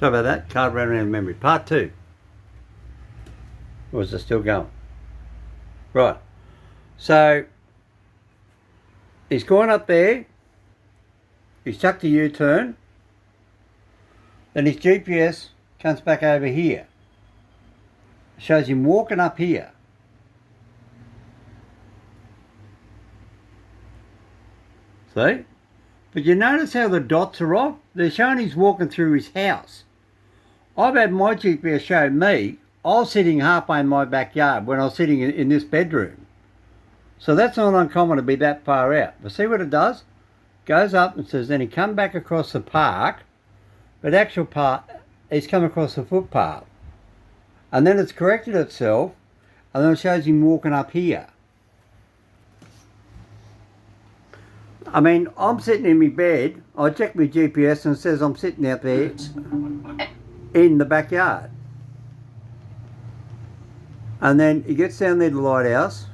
Sorry about that. Card ran around memory. Part 2. Or is it still going? Right. So, he's gone up there. He's chucked a U-turn. Then his GPS comes back over here. Shows him walking up here. See? But you notice how the dots are off? They're showing he's walking through his house. I've had my GPS show me, I was sitting halfway in my backyard when I was sitting in this bedroom. So that's not uncommon to be that far out. But see what it does? Goes up and says, then he come back across the park, but actual part, he's come across the footpath. And then it's corrected itself, and then it shows him walking up here. I mean, I'm sitting in my bed, I check my GPS and it says I'm sitting out there in the backyard. And then he gets down there to the lighthouse.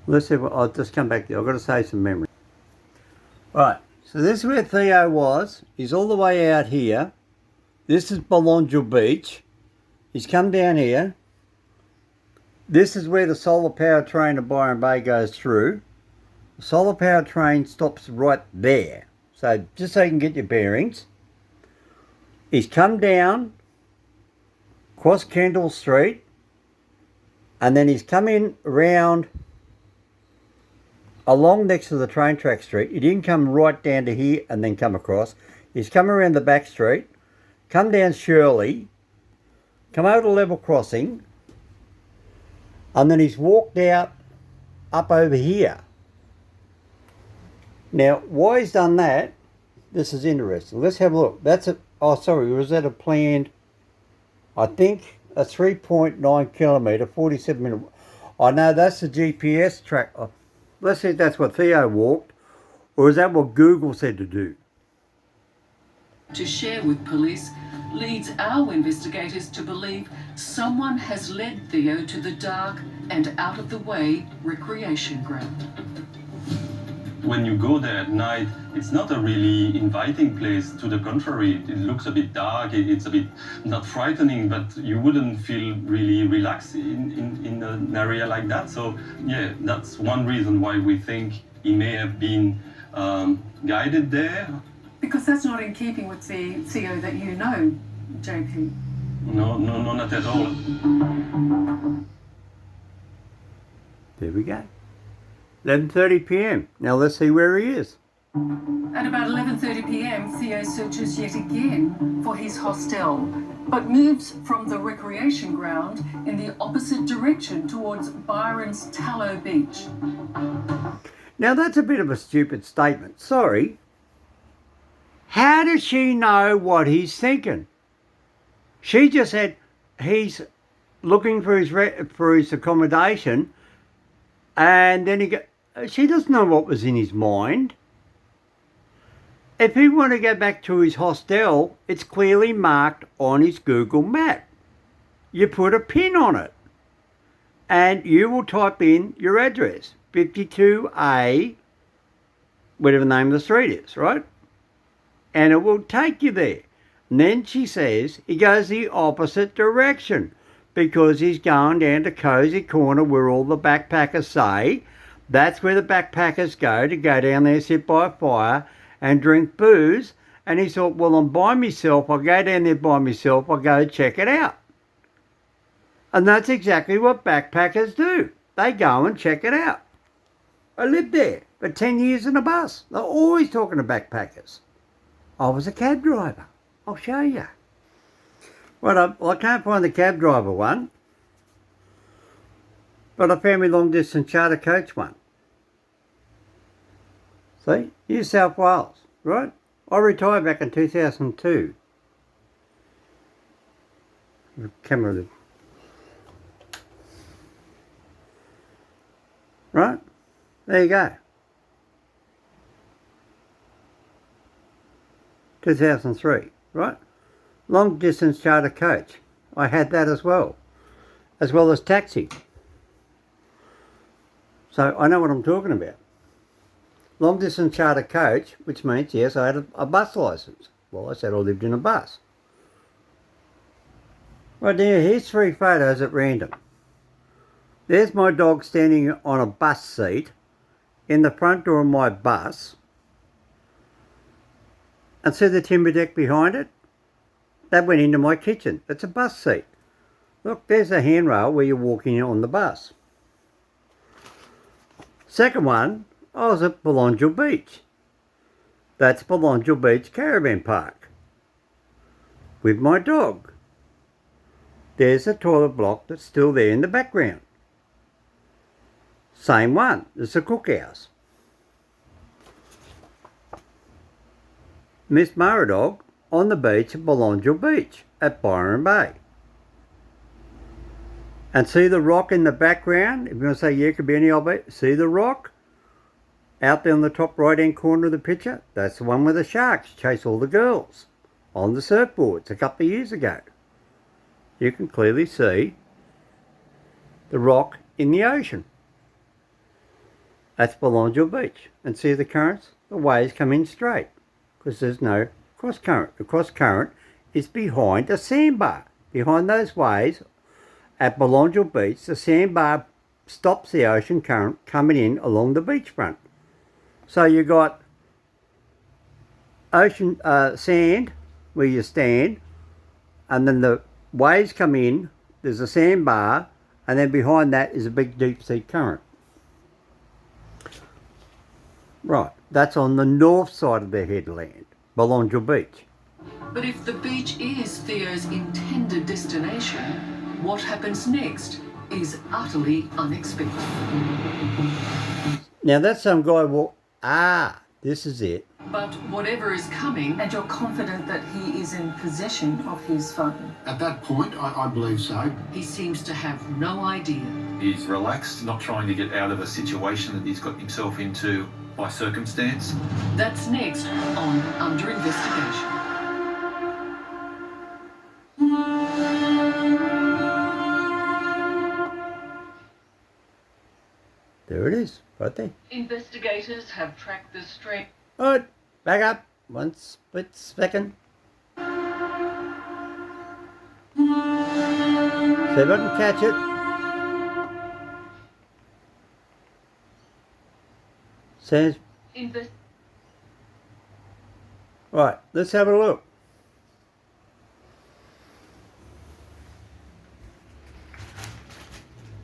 Let's see, I'll just come back there, I've got to save some memory. Right, so this is where Theo was. He's all the way out here. This is Belongil Beach. He's come down here. This is where the solar power train to Byron Bay goes through. The solar power train stops right there. So just so you can get your bearings. He's come down, across Kendall Street, and then he's come in round along next to the train track street. He didn't come right down to here and then come across. He's come around the back street, come down Shirley, come over to level crossing, and then he's walked out up over here. Now, why he's done that, this is interesting. Let's have a look. That's a, oh sorry, was that a planned, I think a 3.9 kilometre, 47 minute. I know that's the GPS track. Let's see if that's what Theo walked, or is that what Google said to do? To share with police leads our investigators to believe someone has led Theo to the dark and out of the way recreation ground. When you go there at night, it's not a really inviting place. To the contrary, it looks a bit dark, it's a bit not frightening, but you wouldn't feel really relaxed in an area like that. So yeah, that's one reason why we think he may have been guided there. Because that's not in keeping with the Theo that you know, JP. No, not at all. There we go. 11:30 p.m. Now let's see where he is. At about 11:30 p.m, Theo searches yet again for his hostel, but moves from the recreation ground in the opposite direction towards Byron's Tallow Beach. Now that's a bit of a stupid statement. Sorry. How does she know what he's thinking? She just said he's looking for his accommodation, and then she doesn't know what was in his mind. If he wanted to go back to his hostel, it's clearly marked on his Google map. You put a pin on it, and you will type in your address, 52A, whatever the name of the street is, right? And it will take you there. And then she says he goes the opposite direction because he's going down to Cozy Corner where all the backpackers say that's where the backpackers go to go down there, sit by a fire and drink booze. And he thought, well, I'm by myself. I'll go down there by myself. I'll go check it out. And that's exactly what backpackers do. They go and check it out. I lived there for 10 years in a bus. They're always talking to backpackers. I was a cab driver. I'll show you. Well, I can't find the cab driver one, but I found my long distance charter coach one. See, New South Wales, right? I retired back in 2002. The camera, right? There you go. 2003, right? Long distance charter coach. I had that as well as taxi. So I know what I'm talking about. Long distance charter coach, which means, yes, I had a bus licence. Well, I said I lived in a bus. Right now, here's 3 photos at random. There's my dog standing on a bus seat in the front door of my bus. And see the timber deck behind it? That went into my kitchen. It's a bus seat. Look, there's a handrail where you're walking on the bus. Second one, I was at Belongil Beach. That's Belongil Beach Caravan Park. With my dog. There's a toilet block that's still there in the background. Same one, it's a cookhouse. Miss Maradog on the beach at Belongil Beach at Byron Bay. And see the rock in the background? If you want to say, yeah, it could be any old beach. See the rock? Out there on the top right hand corner of the picture? That's the one where the sharks chase all the girls on the surfboards a couple of years ago. You can clearly see the rock in the ocean. That's Belongil Beach. And see the currents? The waves come in straight because there's no cross current. The cross current is behind a sandbar. Behind those waves at Belongil Beach, the sandbar stops the ocean current coming in along the beachfront. So you got ocean sand where you stand, and then the waves come in, there's a sandbar, and then behind that is a big deep sea current. Right, that's on the north side of the headland, Belongil Beach. But if the beach is Theo's intended destination, what happens next is utterly unexpected. Now that's some guy this is it. But whatever is coming, and you're confident that he is in possession of his phone. At that point, I believe so. He seems to have no idea. He's relaxed, not trying to get out of a situation that he's got himself into by circumstance. That's next on Under Investigation. There it is, right there. Investigators have tracked the string. Alright, back up. 1 split second. See if I can catch it. Says. Right, let's have a look.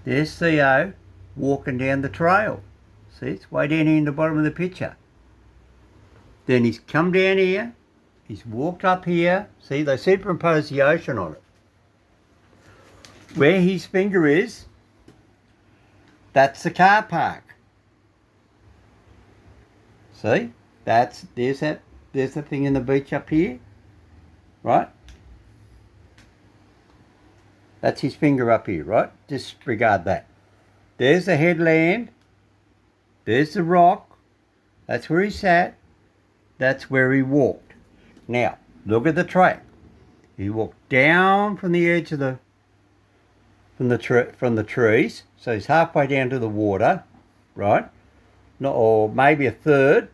There's Theo walking down the trail. See, it's way down here in the bottom of the picture. Then he's come down here, he's walked up here. See, they superimpose the ocean on it. Where his finger is, that's the car park. See, there's the thing in the beach up here, right? That's his finger up here, right? Disregard that. There's the headland. There's the rock. That's where he sat. That's where he walked. Now, look at the track. He walked down from the edge of from the trees. So he's halfway down to the water, right? Or maybe a third.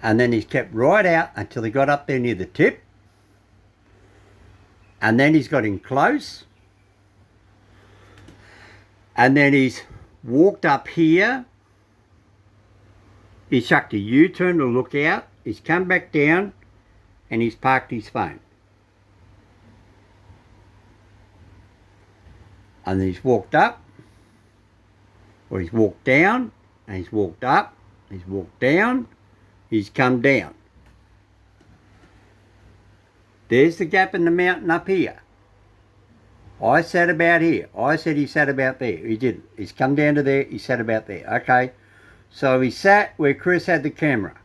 And then he's kept right out until he got up there near the tip. And then he's got in close. And then he's walked up here. He's chucked a U-turn to look out. He's come back down and he's parked his phone. And then he's walked up, or he's walked down, and he's walked up, he's walked down, he's come down. There's the gap in the mountain up here. I sat about here. I said he sat about there. He didn't. He's come down to there, he sat about there. Okay. So he sat where Chris had the camera.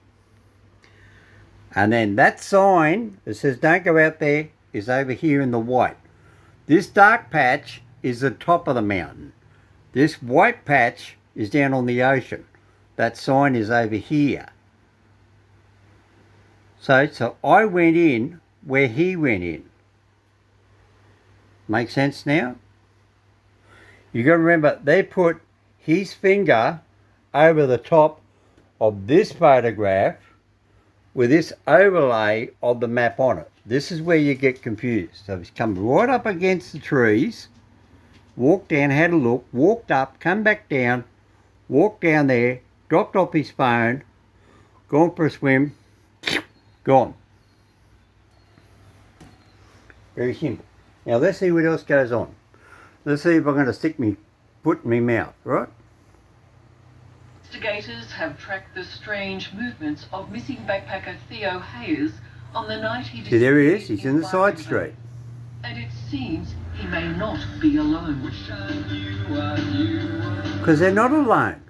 And then that sign that says don't go out there is over here in the white. This dark patch is the top of the mountain. This white patch is down on the ocean. That sign is over here. So I went in where he went in. Make sense now? You got to remember, they put his finger over the top of this photograph with this overlay of the map on it. This is where you get confused. So he's come right up against the trees, walked down, had a look, walked up, come back down, walked down there, dropped off his phone, gone for a swim, gone. Very simple. Now let's see what else goes on. Let's see if I'm going to stick me foot in my mouth, right? Investigators have tracked the strange movements of missing backpacker Theo Hayes on the night he See, there he is. disappeared He's in the side Byron street. Bay. And it seems he may not be alone. Because they're not alone.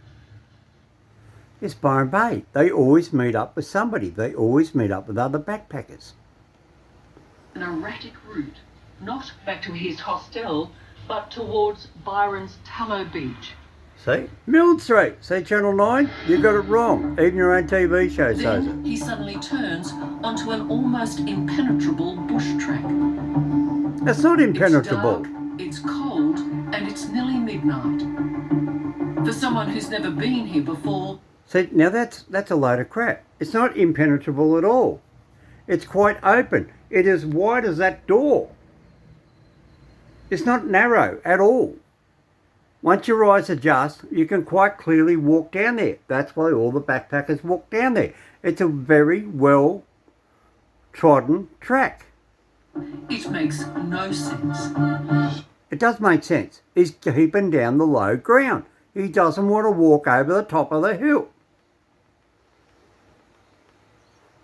It's Byron Bay. They always meet up with somebody. They always meet up with other backpackers. An erratic route, not back to his hostel, but towards Byron's Tallow Beach. See? Milne Street. See Channel 9? You got it wrong. Even your own TV show says Then it. he suddenly turns onto an almost impenetrable bush track. It's not impenetrable. It's dark, it's cold, and it's nearly midnight. For someone who's never been here before, See, now that's a load of crap. It's not impenetrable at all. It's quite open. It is wide as that door. It's not narrow at all. Once your eyes adjust, you can quite clearly walk down there. That's why all the backpackers walk down there. It's a very well trodden track. it makes no sense. It does make sense. He's keeping down the low ground. He doesn't want to walk over the top of the hill.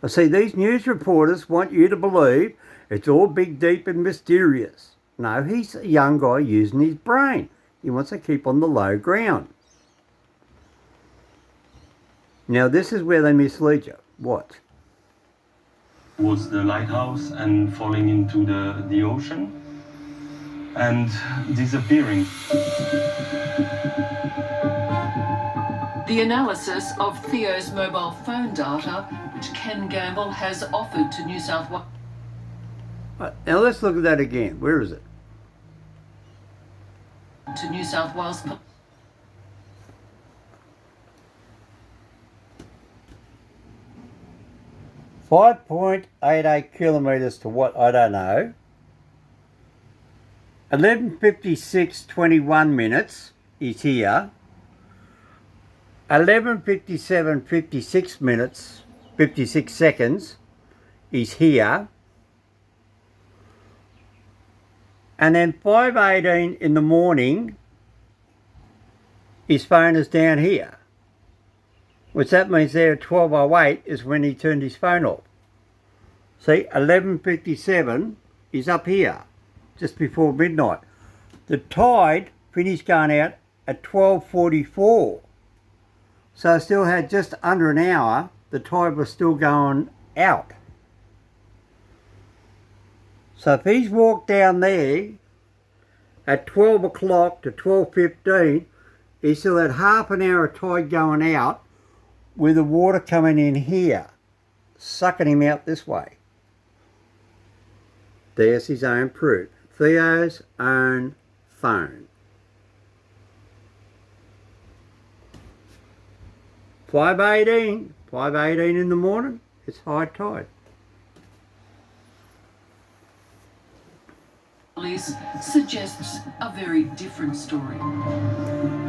I see these news reporters want you to believe it's all big, deep and mysterious. No, he's a young guy using his brain. He wants to keep on the low ground. Now this is where they mislead you. What? Towards the lighthouse and falling into the ocean and disappearing. The analysis of Theo's mobile phone data, which Ken Gamble has offered to New South Wales. Now let's look at that again. Where is it? To New South Wales. 5.88 kilometres to what? I don't know. 11:56:21 minutes is here. 11:57:56 minutes, 56 seconds is here. And then 5:18 in the morning, his phone is down here. Which that means there at 12:08 is when he turned his phone off. See, 11:57 is up here, just before midnight. The tide finished going out at 12:44. So I still had just under an hour, the tide was still going out. So if he's walked down there at 12 o'clock to 12:15, he still had half an hour of tide going out with the water coming in here, sucking him out this way. There's his own proof. Theo's own phone. 5:18 in the morning, it's high tide. Police suggests a very different story.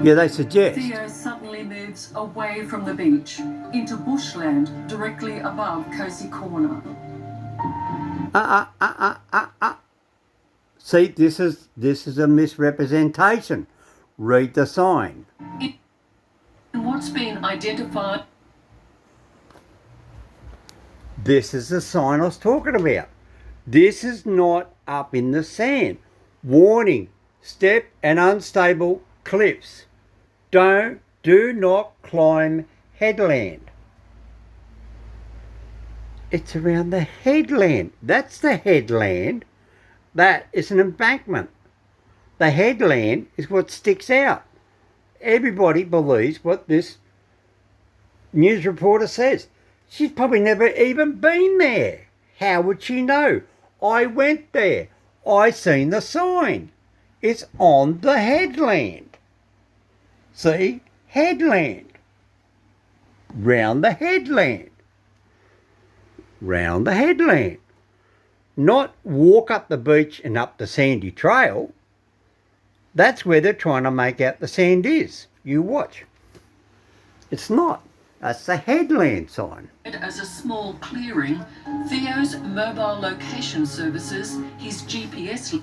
Yeah, they suggest. Theo suddenly moves away from the beach into bushland directly above Cozy Corner. See, this is a misrepresentation. Read the sign. And what's been identified? This is the sign I was talking about. This is not up in the sand. Warning, steep and unstable cliffs. Do not climb headland. It's around the headland. That's the headland. That is an embankment. The headland is what sticks out. Everybody believes what this news reporter says. She's probably never even been there. How would she know? I went there. I seen the sign. It's on the headland. See? Headland. Round the headland. round the headland. Not walk up the beach and up the sandy trail. That's where they're trying to make out the sand is. You watch. It's not. That's the headland sign. As a small clearing, Theo's mobile location services his GPS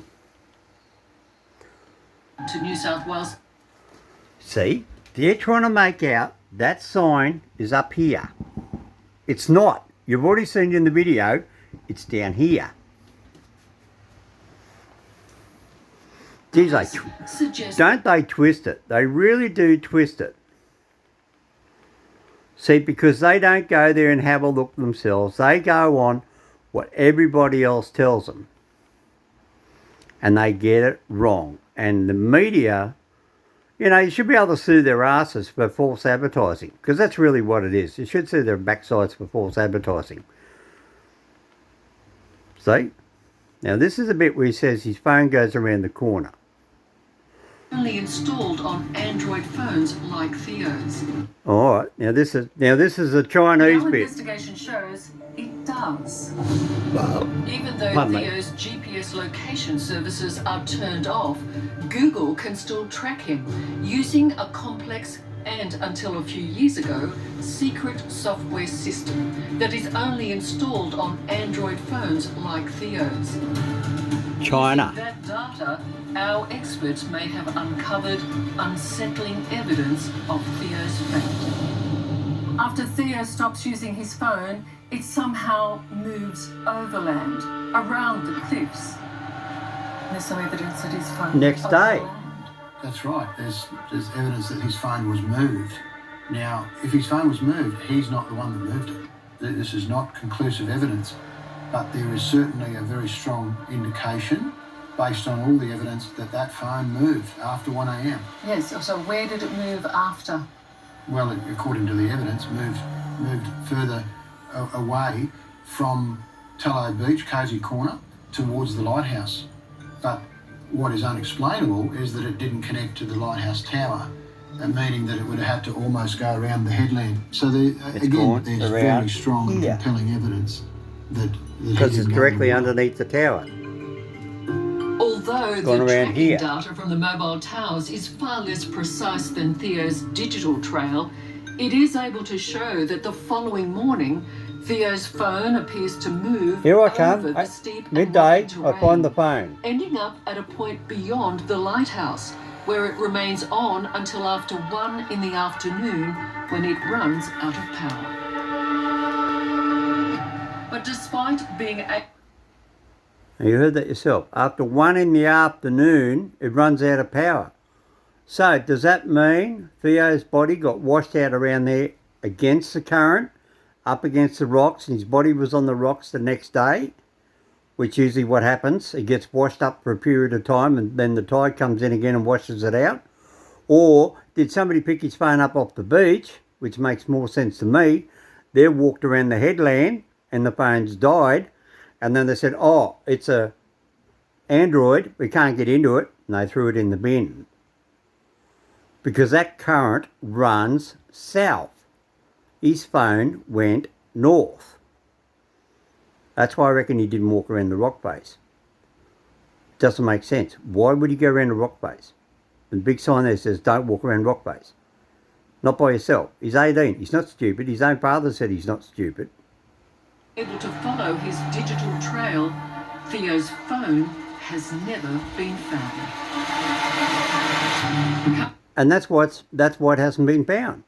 to New South Wales. See, they're trying to make out that sign is up here. It's not. You've already seen it in the video. It's down here. Geez, don't they twist it? They really do twist it. See, because they don't go there and have a look themselves. They go on what everybody else tells them. And they get it wrong. And the media, you know, you should be able to sue their asses for false advertising. Because that's really what it is. You should sue their backsides for false advertising. See? Now this is a bit where he says his phone goes around the corner. Only installed on Android phones like Theo's. All right. Now this is a Chinese Our bit. investigation shows it does. Well, Even though pardon me. Theo's GPS location services are turned off, Google can still track him using a complex and, until a few years ago, secret software system that is only installed on Android phones like Theo's. China. Using that data, our experts may have uncovered unsettling evidence of Theo's fate. After Theo stops using his phone, it somehow moves overland, around the cliffs. There's some evidence that his phone Next day. overland. That's right. There's evidence that his phone was moved. Now, if his phone was moved, he's not the one that moved it. This is not conclusive evidence, but there is certainly a very strong indication, based on all the evidence, that that phone moved after 1 a.m. Yes, so where did it move after? Well, according to the evidence, moved further away from Tallow Beach, Cozy Corner, towards the lighthouse. But what is unexplainable is that it didn't connect to the lighthouse tower, meaning that it would have had to almost go around the headland. So there's very strong and compelling evidence that Because it's directly underneath the tower. Although the gone around tracking here. data from the mobile towers is far less precise than Theo's digital trail, it is able to show that the following morning, Theo's phone appears to move Here I over come. the steep and Midday, rocky I terrain, find the phone. ending up at a point beyond the lighthouse, where it remains on until after 1 in the afternoon, when it runs out of power. But despite being You heard that yourself. After 1 in the afternoon, it runs out of power. So does that mean Theo's body got washed out around there against the current, up against the rocks, and his body was on the rocks the next day? Which usually what happens, it gets washed up for a period of time and then the tide comes in again and washes it out? Or did somebody pick his phone up off the beach, which makes more sense to me? They walked around the headland and the phone's died, and then they said, oh, it's a Android, we can't get into it, and they threw it in the bin. Because that current runs south. His phone went north. That's why I reckon he didn't walk around the rock face. Doesn't make sense. Why would he go around the rock face? The big sign there says, don't walk around rock face. Not by yourself. He's 18. He's not stupid. His own father said he's not stupid. able to follow his digital trail, Theo's phone has never been found. And that's why it hasn't been found.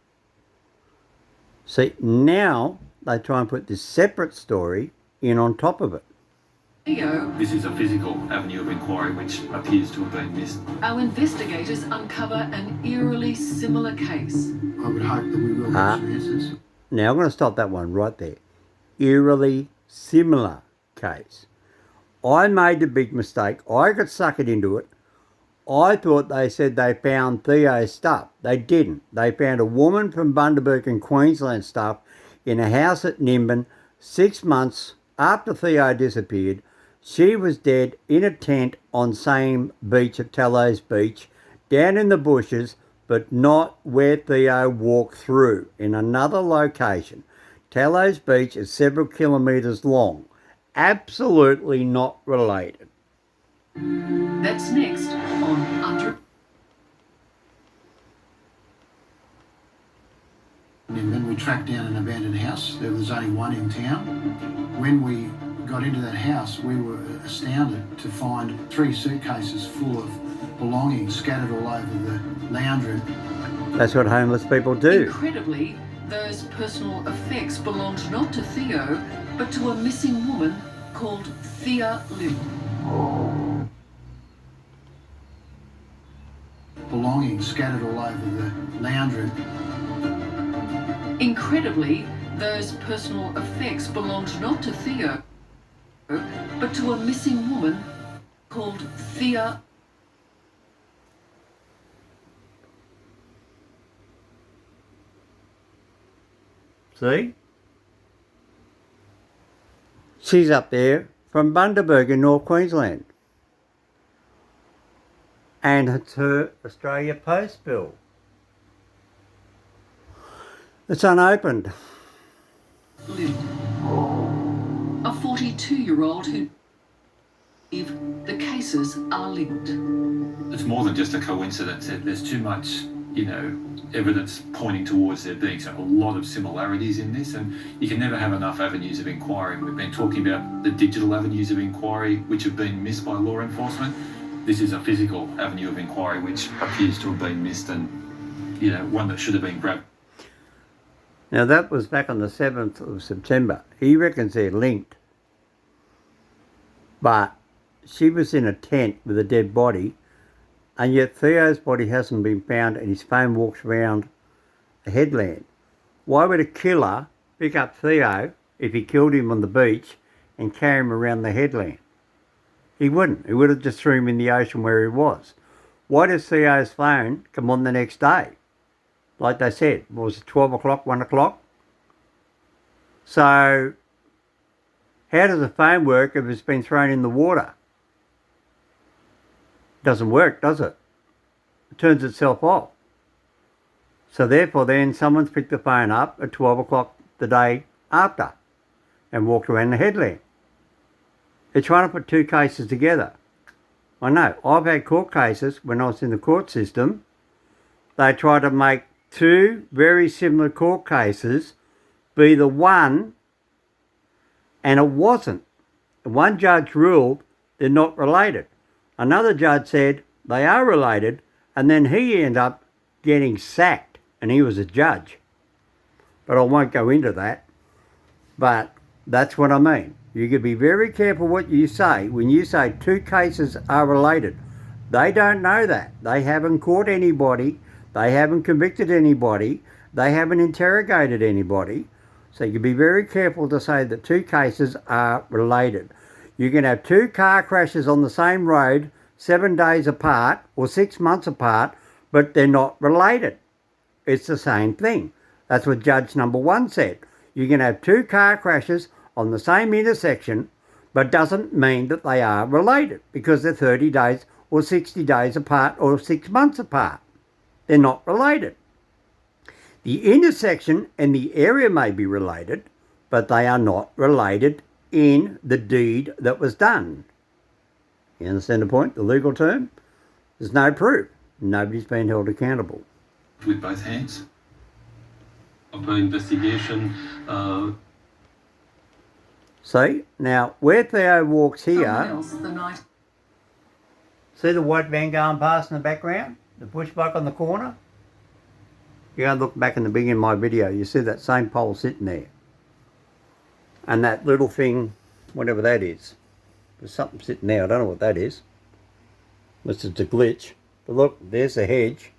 See, now they try and put this separate story in on top of it. Theo, This is a physical avenue of inquiry which appears to have been missed. our investigators uncover an eerily similar case. I would hope that we will get some answers. Now I'm going to stop that one right there. Eerily similar case. I made a big mistake. I got suckered into it. I thought they said they found Theo's stuff. They didn't. They found a woman from Bundaberg in Queensland stuff in a house at Nimbin 6 months after Theo disappeared. She was dead in a tent on same beach at Tallows Beach, down in the bushes, but not where Theo walked through, in another location. Tallows Beach is several kilometres long. Absolutely not related. That's next on Under. And then we tracked down an abandoned house. There was only one in town. When we got into that house, we were astounded to find 3 suitcases full of belongings scattered all over the lounge room. That's what homeless people do. Incredibly, those personal effects belonged not to Theo, but to a missing woman called Thea Lim. Belongings scattered all over the lounge room. Incredibly, those personal effects belonged not to Theo, but to a missing woman called Thea. See? She's up there from Bundaberg in North Queensland. And it's her Australia Post bill. It's unopened. Lim, a 42-year-old who believe the cases are linked. It's more than just a coincidence. There's too much, evidence pointing towards there being a lot of similarities in this, and you can never have enough avenues of inquiry. We've been talking about the digital avenues of inquiry which have been missed by law enforcement. This is a physical avenue of inquiry which appears to have been missed, and one that should have been grabbed. Now that was back on the 7th of September. He reckons they're linked. But she was in a tent with a dead body, and yet Theo's body hasn't been found and his phone walks around the headland. Why would a killer pick up Theo if he killed him on the beach and carry him around the headland? He wouldn't. He would have just threw him in the ocean where he was. Why does Theo's phone come on the next day? Like they said, was it 12 o'clock, 1 o'clock? So, how does a phone work if it's been thrown in the water? It doesn't work, does it? It turns itself off. So therefore then someone's picked the phone up at 12 o'clock the day after and walked around the headland. They're trying to put 2 cases together. I know, I've had court cases when I was in the court system. They tried to make 2 very similar court cases be the one, and it wasn't. One judge ruled they're not related. Another judge said they are related, and then he ended up getting sacked, and he was a judge. But I won't go into that. But that's what I mean. You can be very careful what you say. When you say 2 cases are related, they don't know that. They haven't caught anybody. They haven't convicted anybody. They haven't interrogated anybody. So you can be very careful to say that 2 cases are related. You can have 2 car crashes on the same road 7 days apart or 6 months apart, but they're not related. It's the same thing. That's what Judge number 1 said. You can have 2 car crashes on the same intersection, but doesn't mean that they are related because they're 30 days or 60 days apart or 6 months apart. They're not related. The intersection and the area may be related, but they are not related in the deed that was done. You understand the point? The legal term? There's no proof. Nobody's been held accountable. With both hands. Upon investigation, See? Now, where Theo walks Someone here, else the night see the white van going past in the background? The push bike on the corner? You go and look back in the beginning of my video, you see that same pole sitting there. And that little thing, whatever that is. There's something sitting there, I don't know what that is. Unless it's a glitch. But look, there's the hedge.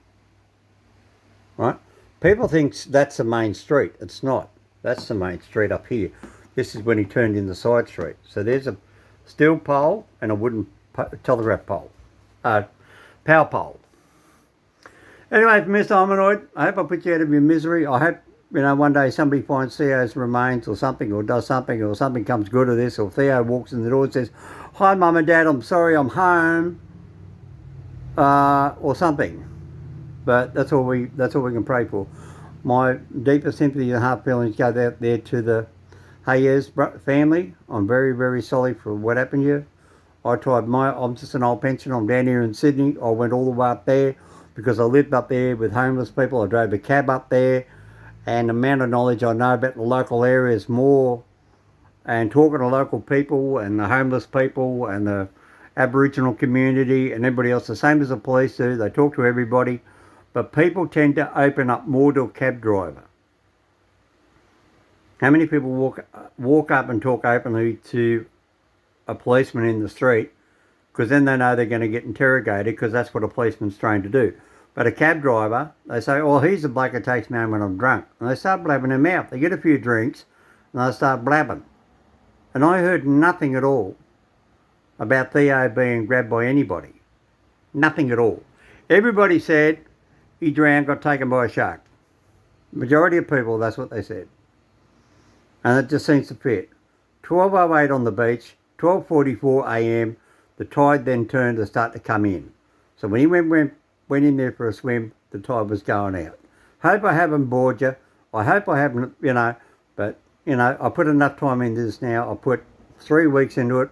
Right? People think that's the main street. It's not. That's the main street up here. This is when he turned in the side street. So there's a steel pole and a wooden telegraph pole. Power pole. Anyway, Mr. Hominoid, I hope I put you out of your misery. I hope, one day somebody finds Theo's remains or something, or does something, or something comes good of this, or Theo walks in the door and says, "Hi, Mum and Dad, I'm sorry, I'm home," or something. But that's all we can pray for. My deepest sympathy and heart feelings go out there to the THEO'S family. I'm very, very sorry for what happened to you. I'm just an old pensioner. I'm down here in Sydney. I went all the way up there because I lived up there with homeless people. I drove a cab up there, and the amount of knowledge I know about the local area is more. And talking to local people and the homeless people and the Aboriginal community and everybody else, the same as the police do. They talk to everybody, but people tend to open up more to a cab driver. How many people walk up and talk openly to a policeman in the street, because then they know they're going to get interrogated, because that's what a policeman's trained to do. But a cab driver, they say, oh, he's the bloke who takes me home when I'm drunk. And they start blabbing their mouth. They get a few drinks and they start blabbing. And I heard nothing at all about Theo being grabbed by anybody. Nothing at all. Everybody said he drowned, got taken by a shark. Majority of people, that's what they said. And it just seems to fit. 12:08 on the beach, 12:44 a.m, the tide then turned to start to come in. So when he went in there for a swim, the tide was going out. Hope I haven't bored you. I hope I haven't, but, I put enough time into this now. I put 3 weeks into it,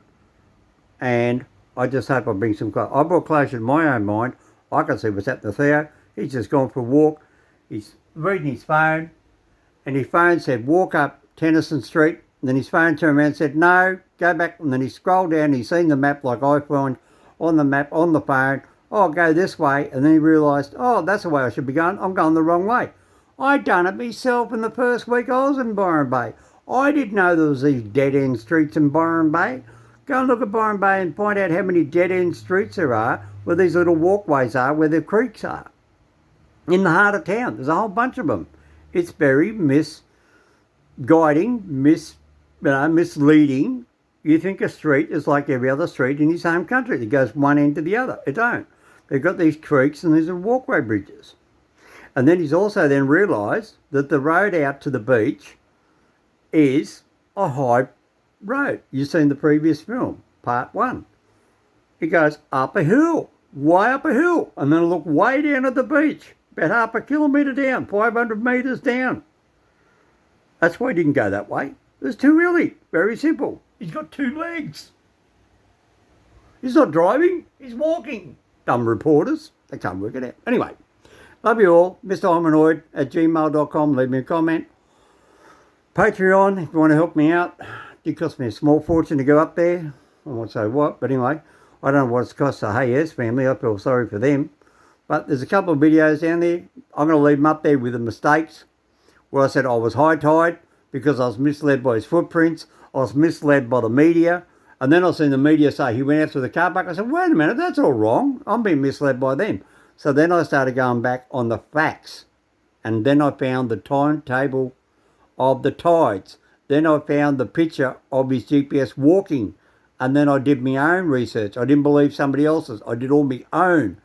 and I just hope I bring some closure. I brought closure in my own mind. I can see what's happening to Theo. He's just gone for a walk. He's reading his phone, and his phone said, walk up Tennyson Street. And then his phone turned around and said, no, go back. And then he scrolled down and he's seen the map like I find on the map, on the phone. Oh, go this way. And then he realised, oh, that's the way I should be going. I'm going the wrong way. I done it myself in the first week I was in Byron Bay. I didn't know there was these dead-end streets in Byron Bay. Go and look at Byron Bay and find out how many dead-end streets there are, where these little walkways are, where the creeks are. In the heart of town. There's a whole bunch of them. It's very misguiding, misleading. You think a street is like every other street in his home country. It goes one end to the other. It don't. They've got these creeks and these are walkway bridges. And then he's also then realised that the road out to the beach is a high road. You've seen the previous film, part 1. It goes up a hill, way up a hill, and then look way down at the beach, about half a kilometre down, 500 metres down. That's why he didn't go that way. There's too early. Very simple. He's got 2 legs. He's not driving. He's walking. Dumb reporters. They can't work it out. Anyway, love you all. MrHominoid@gmail.com. Leave me a comment. Patreon, if you want to help me out. It did cost me a small fortune to go up there. I won't say what, but anyway, I don't know what it's cost the THEO'S family. I feel sorry for them. But there's a couple of videos down there. I'm going to leave them up there with the mistakes, where I said I was high tide because I was misled by his footprints. I was misled by the media. And then I seen the media say he went out through the car park. I said, wait a minute, that's all wrong. I'm being misled by them. So then I started going back on the facts. And then I found the timetable of the tides. Then I found the picture of his GPS walking. And then I did my own research. I didn't believe somebody else's. I did all my own.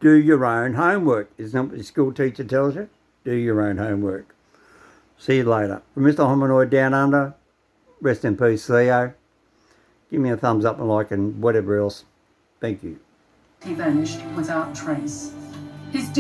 Do your own homework. Isn't that what the school teacher tells you? Do your own homework. See you later. From Mr. Hominoid Down Under, rest in peace, Theo. Give me a thumbs up and like and whatever else. Thank you. He vanished without trace. His